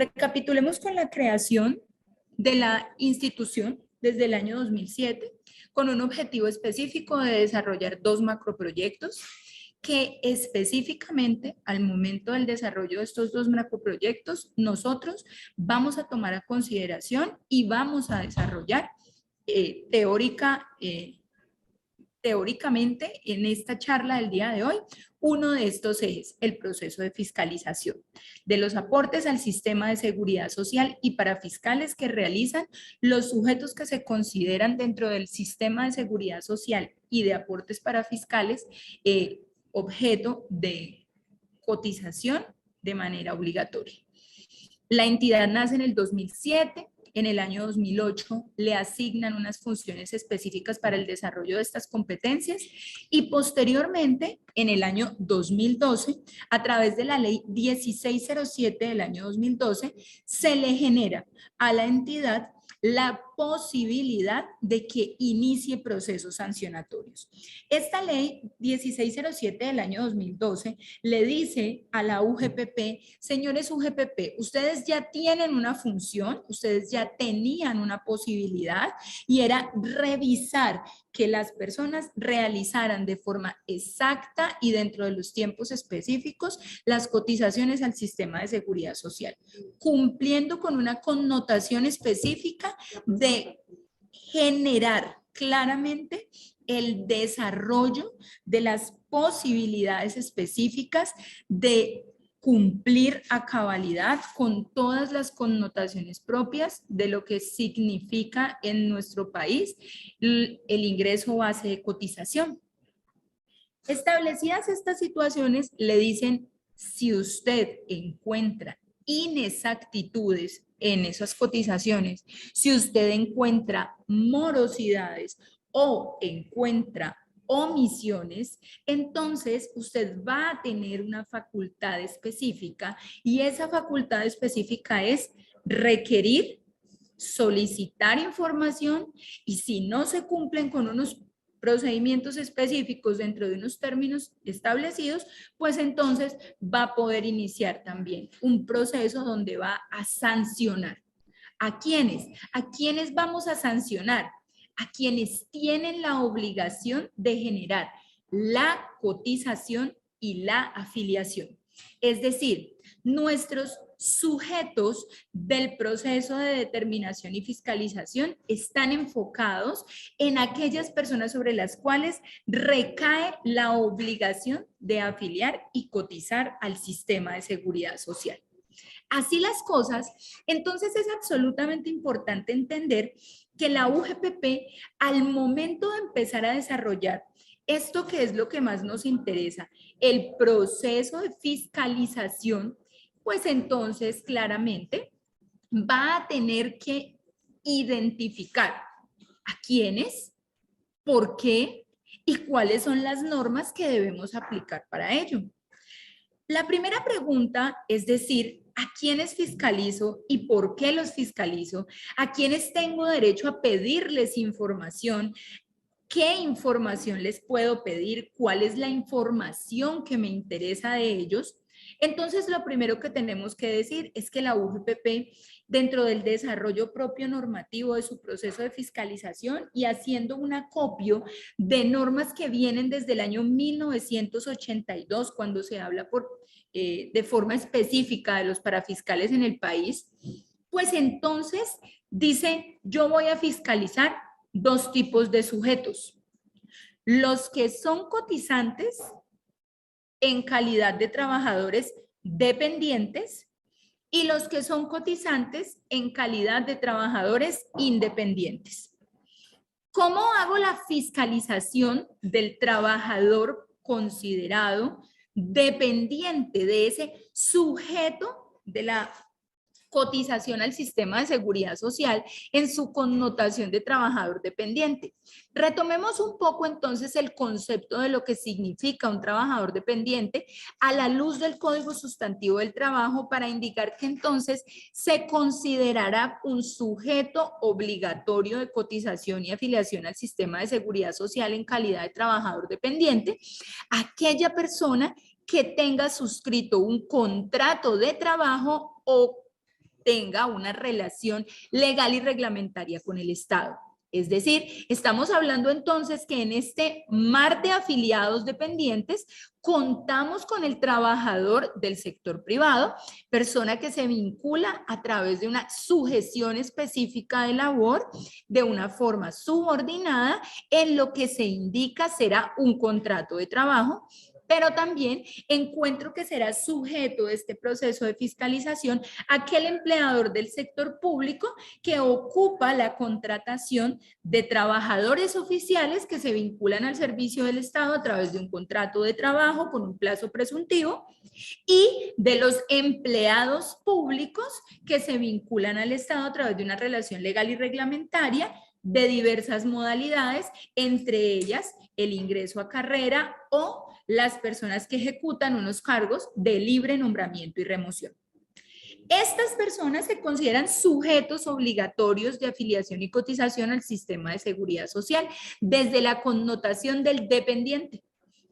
Recapitulemos con la creación de la institución desde el año 2007 con un objetivo específico de desarrollar 2 macroproyectos que específicamente al momento del desarrollo de estos 2 macroproyectos nosotros vamos a tomar a consideración y vamos a desarrollar teóricamente en esta charla del día de hoy uno de estos ejes, el proceso de fiscalización de los aportes al sistema de seguridad social y para fiscales que realizan los sujetos que se consideran dentro del sistema de seguridad social y de aportes para fiscales objeto de cotización de manera obligatoria. La entidad nace en el 2007. En el año 2008 le asignan unas funciones específicas para el desarrollo de estas competencias y posteriormente, en el año 2012, a través de la ley 1607 del año 2012, se le genera a la entidad la posibilidad de que inicie procesos sancionatorios. Esta ley 1607 del año 2012 le dice a la UGPP, señores UGPP, ustedes ya tienen una función, ustedes ya tenían una posibilidad y era revisar que las personas realizaran de forma exacta y dentro de los tiempos específicos las cotizaciones al sistema de seguridad social, cumpliendo con una connotación específica de generar claramente el desarrollo de las posibilidades específicas de cumplir a cabalidad con todas las connotaciones propias de lo que significa en nuestro país el ingreso base de cotización. Establecidas estas situaciones, le dicen, si usted encuentra inexactitudes en esas cotizaciones, si usted encuentra morosidades o encuentra omisiones, entonces usted va a tener una facultad específica y esa facultad específica es requerir, solicitar información y si no se cumplen con unos procedimientos específicos dentro de unos términos establecidos, pues entonces va a poder iniciar también un proceso donde va a sancionar. ¿A quiénes? ¿A quiénes vamos a sancionar? A quienes tienen la obligación de generar la cotización y la afiliación. Es decir, nuestros sujetos del proceso de determinación y fiscalización están enfocados en aquellas personas sobre las cuales recae la obligación de afiliar y cotizar al sistema de seguridad social. Así las cosas, entonces es absolutamente importante entender que la UGPP, al momento de empezar a desarrollar esto que es lo que más nos interesa, el proceso de fiscalización, pues entonces claramente va a tener que identificar a quiénes, por qué y cuáles son las normas que debemos aplicar para ello. La primera pregunta es decir, ¿a quiénes fiscalizo y por qué los fiscalizo? ¿A quiénes tengo derecho a pedirles información? ¿Qué información les puedo pedir? ¿Cuál es la información que me interesa de ellos? Entonces, lo primero que tenemos que decir es que la UGPP, dentro del desarrollo propio normativo de su proceso de fiscalización y haciendo un acopio de normas que vienen desde el año 1982, cuando se habla de forma específica de los parafiscales en el país, pues entonces dice, yo voy a fiscalizar 2 tipos de sujetos. Los que son cotizantes en calidad de trabajadores dependientes y los que son cotizantes en calidad de trabajadores independientes. ¿Cómo hago la fiscalización del trabajador considerado dependiente de ese sujeto de la cotización al sistema de seguridad social en su connotación de trabajador dependiente? Retomemos un poco entonces el concepto de lo que significa un trabajador dependiente a la luz del Código Sustantivo del Trabajo para indicar que entonces se considerará un sujeto obligatorio de cotización y afiliación al sistema de seguridad social en calidad de trabajador dependiente aquella persona que tenga suscrito un contrato de trabajo o tenga una relación legal y reglamentaria con el Estado. Es decir, estamos hablando entonces que en este mar de afiliados dependientes contamos con el trabajador del sector privado, persona que se vincula a través de una sujeción específica de labor de una forma subordinada en lo que se indica será un contrato de trabajo, pero también encuentro que será sujeto de este proceso de fiscalización aquel empleador del sector público que ocupa la contratación de trabajadores oficiales que se vinculan al servicio del Estado a través de un contrato de trabajo con un plazo presuntivo y de los empleados públicos que se vinculan al Estado a través de una relación legal y reglamentaria de diversas modalidades, entre ellas el ingreso a carrera o las personas que ejecutan unos cargos de libre nombramiento y remoción. Estas personas se consideran sujetos obligatorios de afiliación y cotización al sistema de seguridad social desde la connotación del dependiente.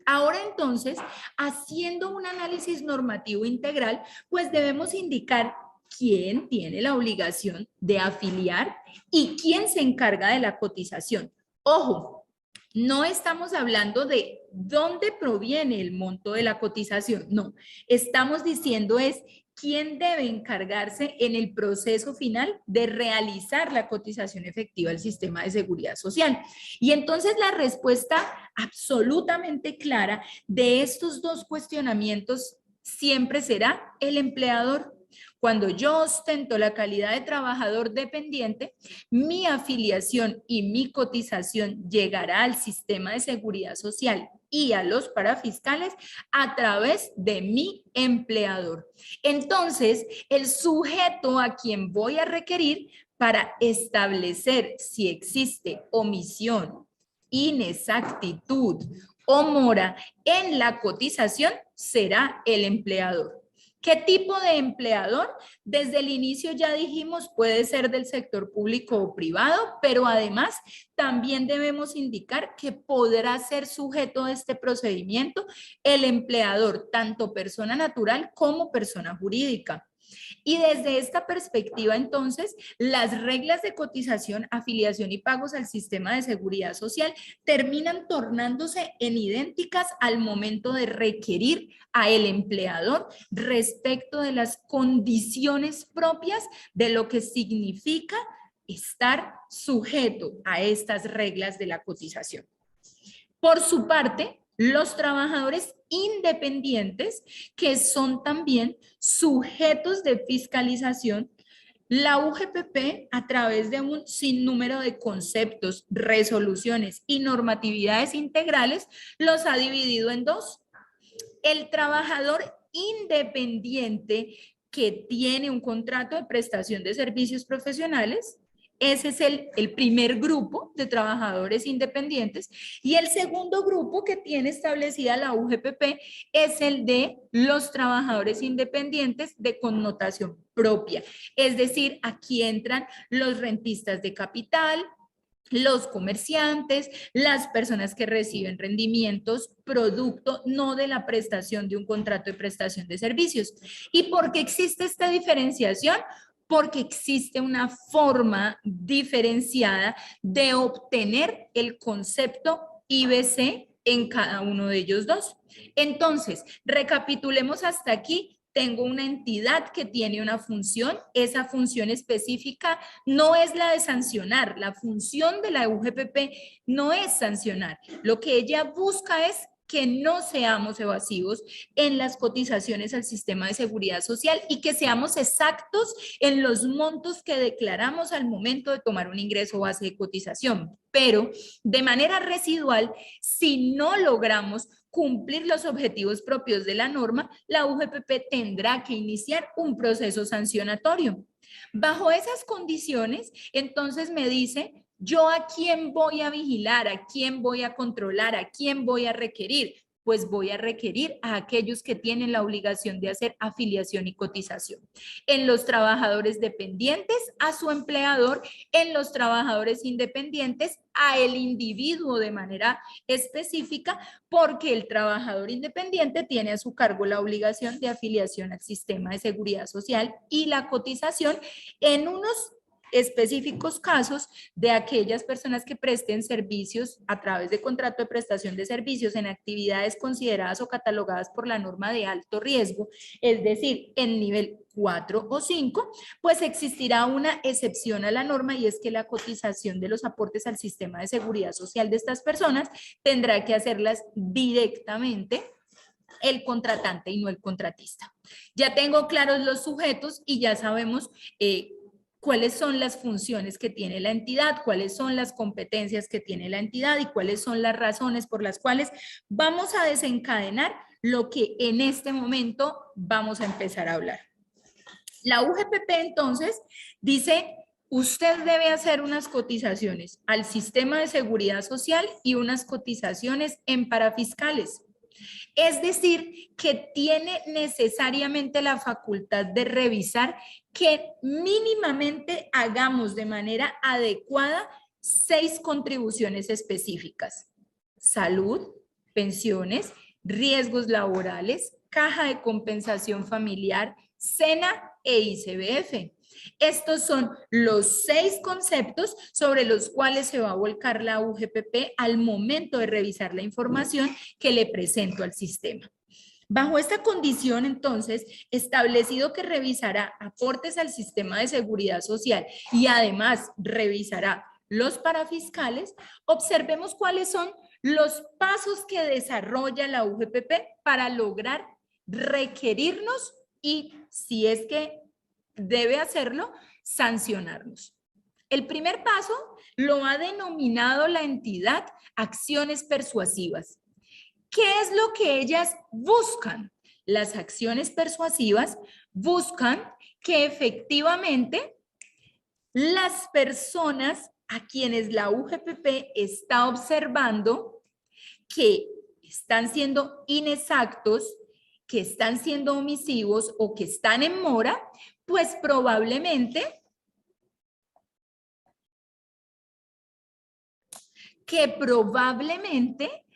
Ahora entonces, haciendo un análisis normativo integral, pues debemos indicar quién tiene la obligación de afiliar y quién se encarga de la cotización. Ojo, no estamos hablando de dónde proviene el monto de la cotización, no. Estamos diciendo es quién debe encargarse en el proceso final de realizar la cotización efectiva al sistema de seguridad social. Y entonces la respuesta absolutamente clara de estos dos cuestionamientos siempre será el empleador. Cuando yo ostento la calidad de trabajador dependiente, mi afiliación y mi cotización llegará al sistema de seguridad social y a los parafiscales a través de mi empleador. Entonces, el sujeto a quien voy a requerir para establecer si existe omisión, inexactitud o mora en la cotización será el empleador. ¿Qué tipo de empleador? Desde el inicio ya dijimos puede ser del sector público o privado, pero además también debemos indicar que podrá ser sujeto de este procedimiento el empleador, tanto persona natural como persona jurídica. Y desde esta perspectiva, entonces, las reglas de cotización, afiliación y pagos al sistema de seguridad social terminan tornándose en idénticas al momento de requerir a el empleador respecto de las condiciones propias de lo que significa estar sujeto a estas reglas de la cotización. Por su parte, los trabajadores independientes, que son también sujetos de fiscalización, la UGPP, a través de un sinnúmero de conceptos, resoluciones y normatividades integrales, los ha dividido en dos. El trabajador independiente que tiene un contrato de prestación de servicios profesionales, ese es el primer grupo de trabajadores independientes, y el segundo grupo que tiene establecida la UGPP es el de los trabajadores independientes de connotación propia. Es decir, aquí entran los rentistas de capital, los comerciantes, las personas que reciben rendimientos producto no de la prestación de un contrato de prestación de servicios. ¿Y por qué existe esta diferenciación? Porque existe una forma diferenciada de obtener el concepto IBC en cada uno de ellos dos. Entonces, recapitulemos hasta aquí. Tengo una entidad que tiene una función, esa función específica no es la de sancionar, la función de la UGPP no es sancionar, lo que ella busca es que no seamos evasivos en las cotizaciones al sistema de seguridad social y que seamos exactos en los montos que declaramos al momento de tomar un ingreso base de cotización. Pero de manera residual, si no logramos cumplir los objetivos propios de la norma, la UGPP tendrá que iniciar un proceso sancionatorio. Bajo esas condiciones, entonces me dice, ¿yo a quién voy a vigilar? ¿A quién voy a controlar? ¿A quién voy a requerir? pues voy a requerir a aquellos que tienen la obligación de hacer afiliación y cotización. En los trabajadores dependientes, a su empleador; en los trabajadores independientes, a el individuo de manera específica, porque el trabajador independiente tiene a su cargo la obligación de afiliación al sistema de seguridad social y la cotización en unos específicos casos de aquellas personas que presten servicios a través de contrato de prestación de servicios en actividades consideradas o catalogadas por la norma de alto riesgo, es decir, en nivel 4 o 5, pues existirá una excepción a la norma, y es que la cotización de los aportes al sistema de seguridad social de estas personas tendrá que hacerlas directamente el contratante y no el contratista. Ya tengo claros los sujetos y ya sabemos cuáles son las funciones que tiene la entidad, cuáles son las competencias que tiene la entidad y cuáles son las razones por las cuales vamos a desencadenar lo que en este momento vamos a empezar a hablar. La UGPP entonces dice: usted debe hacer unas cotizaciones al sistema de seguridad social y unas cotizaciones en parafiscales. Es decir, que tiene necesariamente la facultad de revisar que mínimamente hagamos de manera adecuada 6 contribuciones específicas: salud, pensiones, riesgos laborales, caja de compensación familiar, SENA e ICBF. Estos son los 6 conceptos sobre los cuales se va a volcar la UGPP al momento de revisar la información que le presento al sistema. Bajo esta condición, entonces, establecido que revisará aportes al sistema de seguridad social y además revisará los parafiscales, observemos cuáles son los pasos que desarrolla la UGPP para lograr requerirnos y, si es que debe hacerlo, sancionarnos. El primer paso lo ha denominado la entidad acciones persuasivas. ¿Qué es lo que ellas buscan? Las acciones persuasivas buscan que efectivamente las personas a quienes la UGPP está observando que están siendo inexactos, que están siendo omisivos o que están en mora, pues probablemente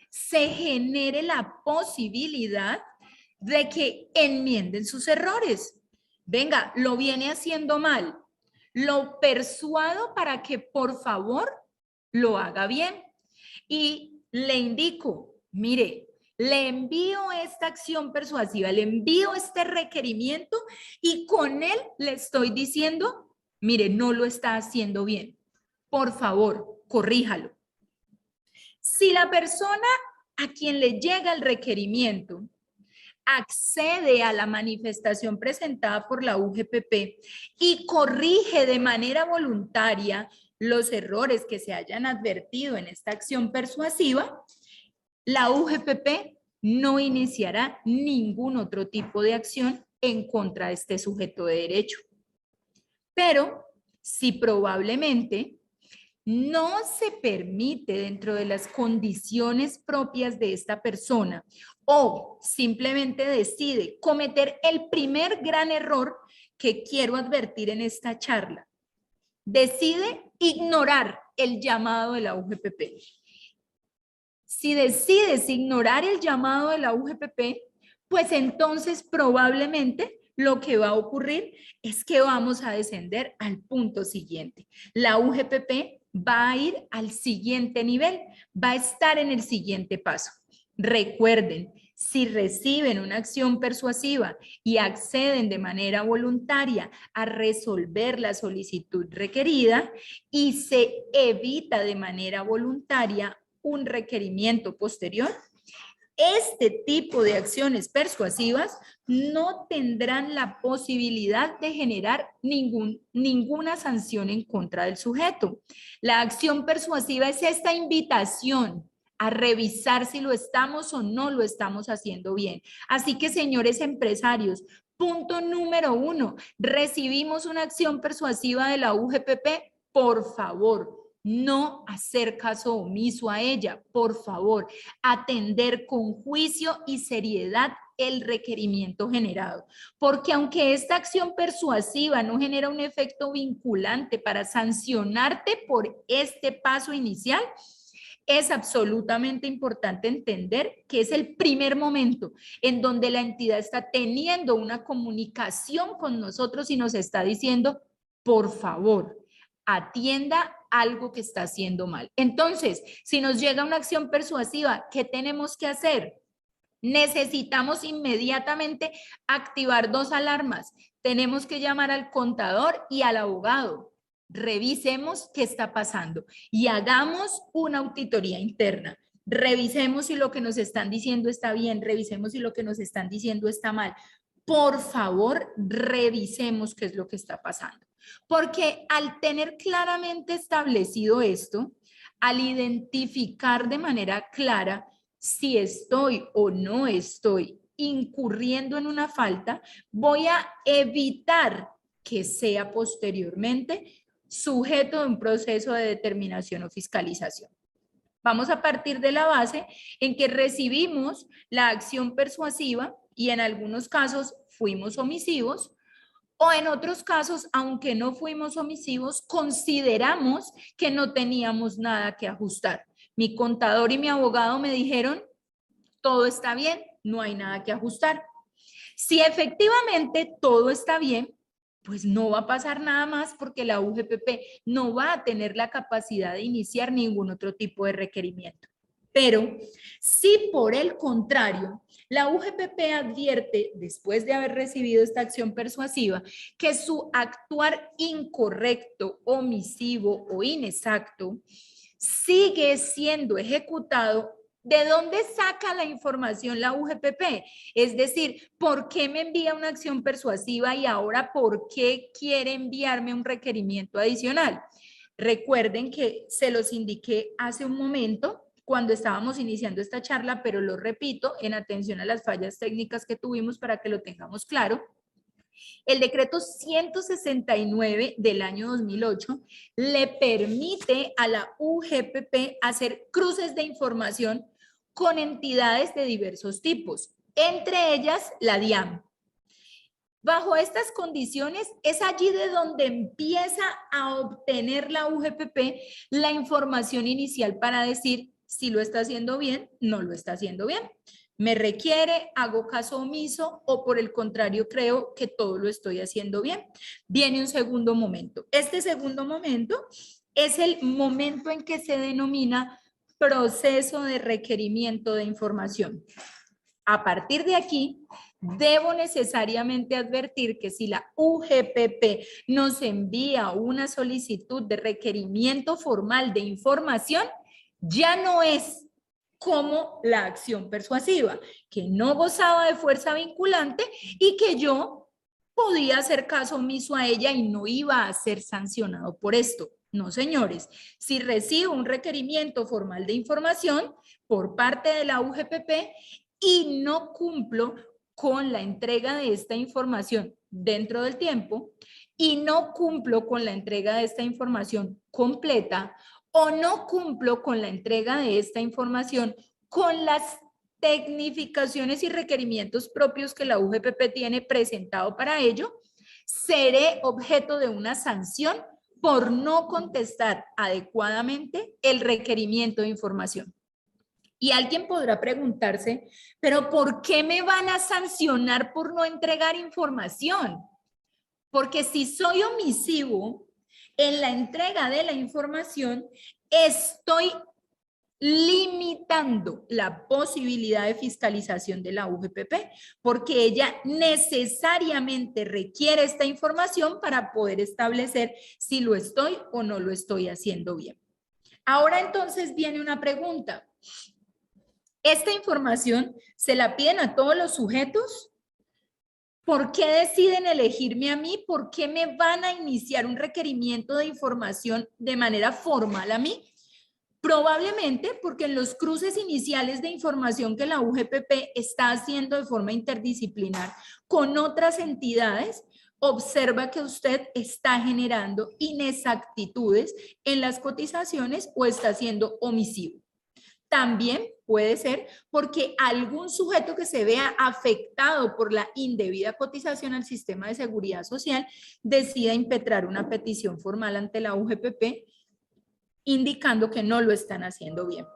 se genere la posibilidad de que enmienden sus errores. Venga, lo viene haciendo mal, lo persuado para que por favor lo haga bien. Y le indico, mire, le envío esta acción persuasiva, le envío este requerimiento y con él le estoy diciendo: mire, no lo está haciendo bien, por favor, corríjalo. Si la persona a quien le llega el requerimiento accede a la manifestación presentada por la UGPP y corrige de manera voluntaria los errores que se hayan advertido en esta acción persuasiva, la UGPP no iniciará ningún otro tipo de acción en contra de este sujeto de derecho. Pero si probablemente no se permite dentro de las condiciones propias de esta persona o simplemente decide cometer el primer gran error que quiero advertir en esta charla, decide ignorar el llamado de la UGPP. Si decides ignorar el llamado de la UGPP, pues entonces probablemente lo que va a ocurrir es que vamos a descender al punto siguiente. La UGPP va a ir al siguiente nivel, va a estar en el siguiente paso. Recuerden, si reciben una acción persuasiva y acceden de manera voluntaria a resolver la solicitud requerida y se evita de manera voluntaria un requerimiento posterior, este tipo de acciones persuasivas no tendrán la posibilidad de generar ninguna sanción en contra del sujeto. La acción persuasiva es esta invitación a revisar si lo estamos o no lo estamos haciendo bien. Así que, señores empresarios, punto número 1, recibimos una acción persuasiva de la UGPP, por favor, no hacer caso omiso a ella, por favor, atender con juicio y seriedad el requerimiento generado, porque aunque esta acción persuasiva no genera un efecto vinculante para sancionarte por este paso inicial, es absolutamente importante entender que es el primer momento en donde la entidad está teniendo una comunicación con nosotros y nos está diciendo, por favor, atienda algo que está haciendo mal. Entonces, si nos llega una acción persuasiva, ¿qué tenemos que hacer? Necesitamos inmediatamente activar 2 alarmas. Tenemos que llamar al contador y al abogado. Revisemos qué está pasando y hagamos una auditoría interna. Revisemos si lo que nos están diciendo está bien, revisemos si lo que nos están diciendo está mal. Por favor, revisemos qué es lo que está pasando. Porque al tener claramente establecido esto, al identificar de manera clara si estoy o no estoy incurriendo en una falta, voy a evitar que sea posteriormente sujeto de un proceso de determinación o fiscalización. Vamos a partir de la base en que recibimos la acción persuasiva y en algunos casos fuimos omisivos, o en otros casos, aunque no fuimos omisivos, consideramos que no teníamos nada que ajustar. Mi contador y mi abogado me dijeron, todo está bien, no hay nada que ajustar. Si efectivamente todo está bien, pues no va a pasar nada más porque la UGPP no va a tener la capacidad de iniciar ningún otro tipo de requerimiento. Pero si por el contrario, la UGPP advierte, después de haber recibido esta acción persuasiva, que su actuar incorrecto, omisivo o inexacto sigue siendo ejecutado, ¿de dónde saca la información la UGPP? Es decir, ¿por qué me envía una acción persuasiva y ahora por qué quiere enviarme un requerimiento adicional? Recuerden que se los indiqué hace un momento cuando estábamos iniciando esta charla, pero lo repito en atención a las fallas técnicas que tuvimos para que lo tengamos claro. El decreto 169 del año 2008 le permite a la UGPP hacer cruces de información con entidades de diversos tipos, entre ellas la DIAN. Bajo estas condiciones, es allí de donde empieza a obtener la UGPP la información inicial para decir si lo está haciendo bien, no lo está haciendo bien. Me requiere, hago caso omiso o por el contrario creo que todo lo estoy haciendo bien. Viene un segundo momento. Este segundo momento es el momento en que se denomina proceso de requerimiento de información. A partir de aquí, debo necesariamente advertir que si la UGPP nos envía una solicitud de requerimiento formal de información, ya no es como la acción persuasiva, que no gozaba de fuerza vinculante y que yo podía hacer caso omiso a ella y no iba a ser sancionado por esto. No, señores, si recibo un requerimiento formal de información por parte de la UGPP y no cumplo con la entrega de esta información dentro del tiempo y no cumplo con la entrega de esta información completa o no cumplo con la entrega de esta información con las tecnificaciones y requerimientos propios que la UGPP tiene presentado para ello, seré objeto de una sanción por no contestar adecuadamente el requerimiento de información. Y alguien podrá preguntarse, ¿pero por qué me van a sancionar por no entregar información? Porque si soy omisivo en la entrega de la información, estoy limitando la posibilidad de fiscalización de la UGPP, porque ella necesariamente requiere esta información para poder establecer si lo estoy o no lo estoy haciendo bien. Ahora entonces viene una pregunta. ¿Esta información se la piden a todos los sujetos? ¿Por qué deciden elegirme a mí? ¿Por qué me van a iniciar un requerimiento de información de manera formal a mí? Probablemente porque en los cruces iniciales de información que la UGPP está haciendo de forma interdisciplinar con otras entidades, observa que usted está generando inexactitudes en las cotizaciones o está siendo omisivo. También puede ser porque algún sujeto que se vea afectado por la indebida cotización al sistema de seguridad social decida impetrar una petición formal ante la UGPP indicando que no lo están haciendo bien.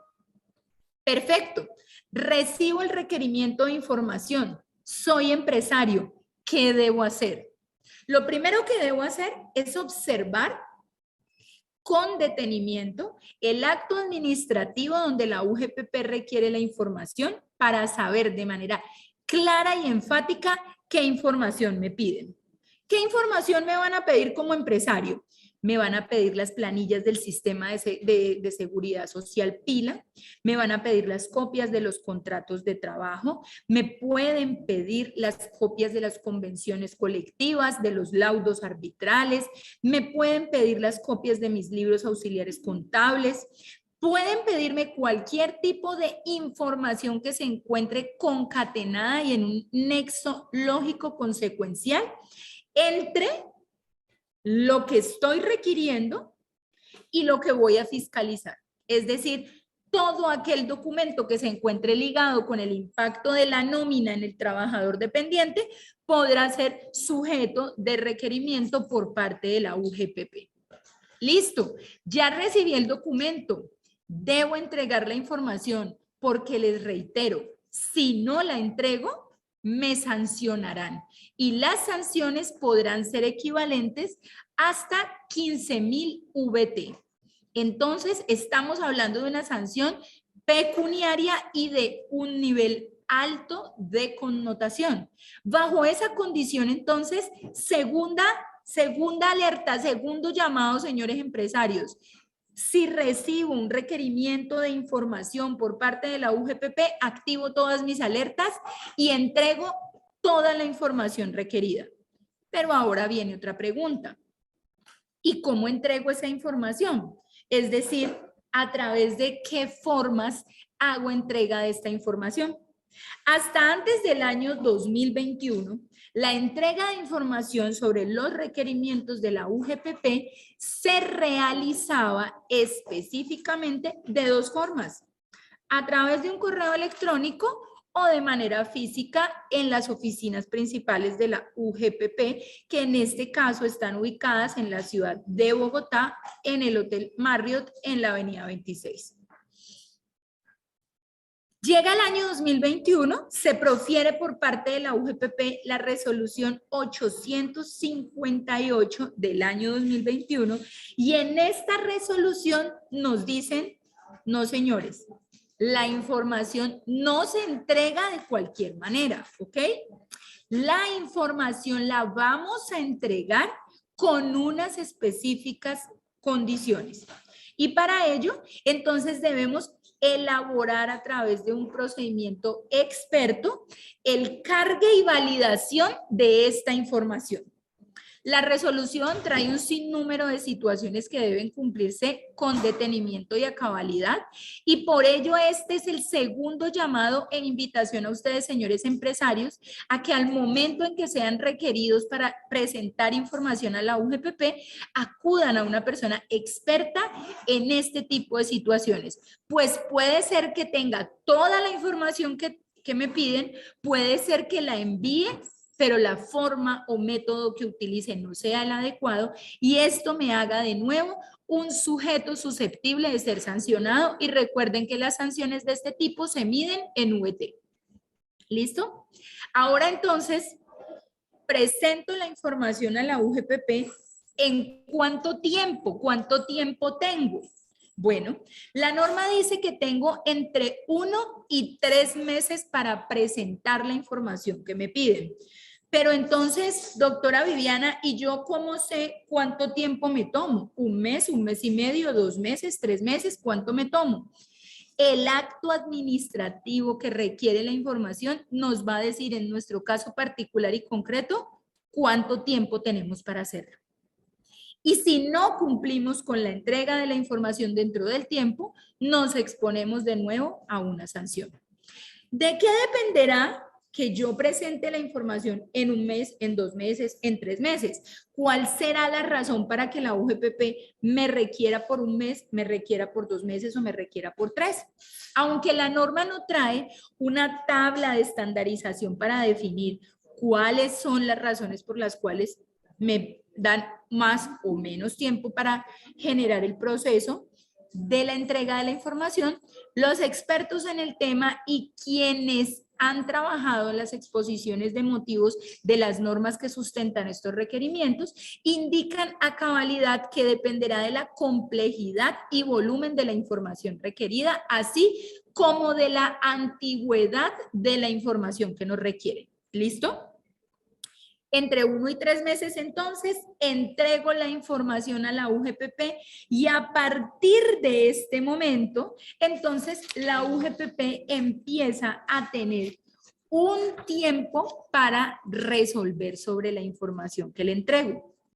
Perfecto. Recibo el requerimiento de información. Soy empresario. ¿Qué debo hacer? Lo primero que debo hacer es observar con detenimiento el acto administrativo donde la UGPP requiere la información para saber de manera clara y enfática qué información me piden. ¿Qué información me van a pedir como empresario? Me van a pedir las planillas del sistema de seguridad social PILA, me van a pedir las copias de los contratos de trabajo, me pueden pedir las copias de las convenciones colectivas, de los laudos arbitrales, me pueden pedir las copias de mis libros auxiliares contables, pueden pedirme cualquier tipo de información que se encuentre concatenada y en un nexo lógico consecuencial entre lo que estoy requiriendo y lo que voy a fiscalizar. Es decir, todo aquel documento que se encuentre ligado con el impacto de la nómina en el trabajador dependiente podrá ser sujeto de requerimiento por parte de la UGPP. Listo, ya recibí el documento. Debo entregar la información porque les reitero, si no la entrego, me sancionarán y las sanciones podrán ser equivalentes hasta 15.000 VT. Entonces, estamos hablando de una sanción pecuniaria y de un nivel alto de connotación. Bajo esa condición, entonces, segunda alerta, segundo llamado, señores empresarios. Si recibo un requerimiento de información por parte de la UGPP, activo todas mis alertas y entrego toda la información requerida. Pero ahora viene otra pregunta. ¿Y cómo entrego esa información? Es decir, ¿a través de qué formas hago entrega de esta información? Hasta antes del año 2021, la entrega de información sobre los requerimientos de la UGPP se realizaba específicamente de dos formas: a través de un correo electrónico o de manera física en las oficinas principales de la UGPP, que en este caso están ubicadas en la ciudad de Bogotá, en el Hotel Marriott, en la avenida 26. Llega el año 2021, se profiere por parte de la UGPP la resolución 858 del año 2021 y en esta resolución nos dicen, no señores, la información no se entrega de cualquier manera, ¿ok? La información la vamos a entregar con unas específicas condiciones. Y para ello, entonces debemos elaborar a través de un procedimiento experto el cargue y validación de esta información. La resolución trae un sinnúmero de situaciones que deben cumplirse con detenimiento y a cabalidad y por ello este es el segundo llamado e invitación a ustedes, señores empresarios, a que al momento en que sean requeridos para presentar información a la UGPP, acudan a una persona experta en este tipo de situaciones, pues puede ser que tenga toda la información que me piden, puede ser que la envíe, pero la forma o método que utilice no sea el adecuado y esto me haga de nuevo un sujeto susceptible de ser sancionado y recuerden que las sanciones de este tipo se miden en VT. ¿Listo? Ahora entonces presento la información a la UGPP. ¿En cuánto tiempo? ¿Cuánto tiempo tengo? Bueno, la norma dice que tengo entre 1 y 3 meses para presentar la información que me piden. Pero entonces, doctora Viviana, ¿y yo cómo sé cuánto tiempo me tomo? ¿Un mes y medio, 2 meses, 3 meses? ¿Cuánto me tomo? El acto administrativo que requiere la información nos va a decir en nuestro caso particular y concreto cuánto tiempo tenemos para hacerlo. Y si no cumplimos con la entrega de la información dentro del tiempo, nos exponemos de nuevo a una sanción. ¿De qué dependerá que yo presente la información en un mes, en 2 meses, en 3 meses. ¿Cuál será la razón para que la UGPP me requiera por un mes, me requiera por 2 meses o me requiera por 3? Aunque la norma no trae una tabla de estandarización para definir cuáles son las razones por las cuales me dan más o menos tiempo para generar el proceso de la entrega de la información, los expertos en el tema y quienes han trabajado en las exposiciones de motivos de las normas que sustentan estos requerimientos, indican a cabalidad que dependerá de la complejidad y volumen de la información requerida, así como de la antigüedad de la información que nos requiere. ¿Listo? Entre 1 y 3 meses, entonces, entrego la información a la UGPP y a partir de este momento, entonces, la UGPP empieza a tener un tiempo para resolver sobre la información que le entrego.